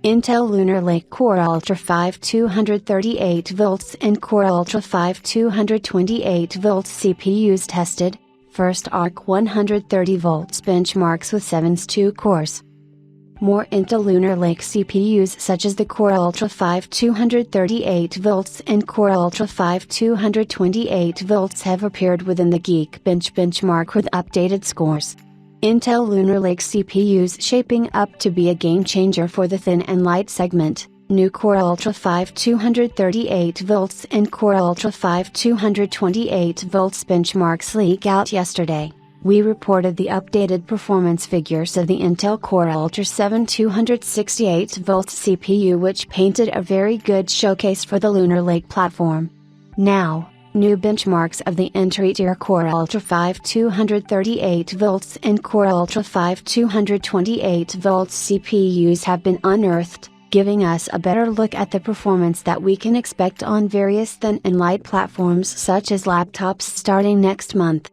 Intel Lunar Lake Core Ultra 5 238V and Core Ultra 5 228V CPUs tested. First ARC 130V benchmarks with 7's 2 cores. More Intel Lunar Lake CPUs such as the Core Ultra 5 238V and Core Ultra 5 228V have appeared within the Geekbench benchmark with updated scores. Intel Lunar Lake CPUs shaping up to be a game changer for the thin and light segment. New Core Ultra 5 238V and Core Ultra 5 228V benchmarks leak out yesterday. We reported the updated performance figures of the Intel Core Ultra 7 268V CPU, which painted a very good showcase for the Lunar Lake platform. Now, new benchmarks of the entry-tier Core Ultra 5 238V and Core Ultra 5 228V CPUs have been unearthed, giving us a better look at the performance that we can expect on various thin and light platforms such as laptops starting next month.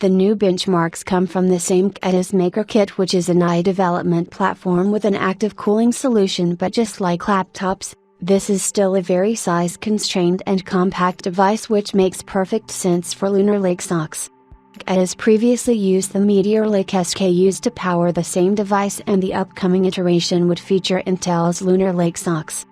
The new benchmarks come from the same kit as MakerKit, which is an AI development platform with an active cooling solution, but just like laptops, this is still a very size-constrained and compact device, which makes perfect sense for Lunar Lake socks. It has previously used the Meteor Lake SKUs to power the same device, and the upcoming iteration would feature Intel's Lunar Lake socks.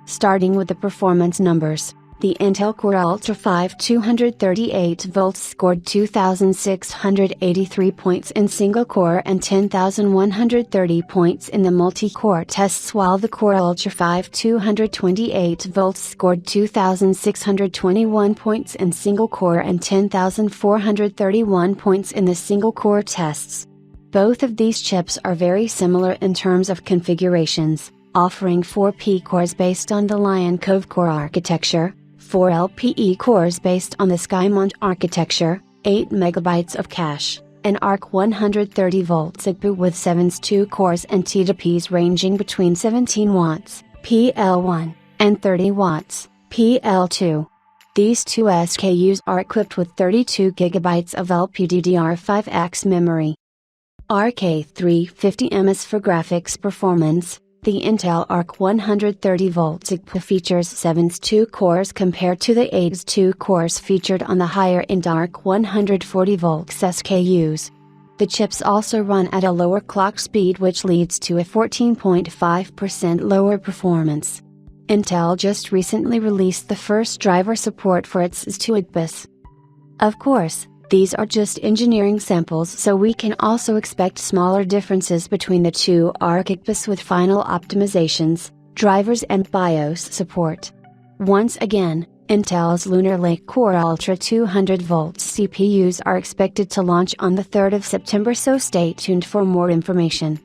Starting with the performance numbers, the Intel Core Ultra 5 238V scored 2,683 points in single-core and 10,130 points in the multi-core tests, while the Core Ultra 5 228V scored 2,621 points in single-core and 10,431 points in the single-core tests. Both of these chips are very similar in terms of configurations, offering 4 P-cores based on the Lion Cove core architecture, 4 LPE cores based on the Skymont architecture, 8 MB of cache, an ARC 130V CPU with 7's 2 cores and TDPs ranging between 17 watts, PL1, and 30 watts, PL2. These two SKUs are equipped with 32 GB of LPDDR5X memory. RK350MS for graphics performance. The Intel Arc 130V CPU features 7's 2 cores compared to the 8's 2 cores featured on the higher-end Arc 140V SKUs. The chips also run at a lower clock speed, which leads to a 14.5% lower performance. Intel just recently released the first driver support for its S2 bus. Of course, these are just engineering samples, so we can also expect smaller differences between the two architectures with final optimizations, drivers and BIOS support. Once again, Intel's Lunar Lake Core Ultra 200V CPUs are expected to launch on the 3rd of September, so stay tuned for more information.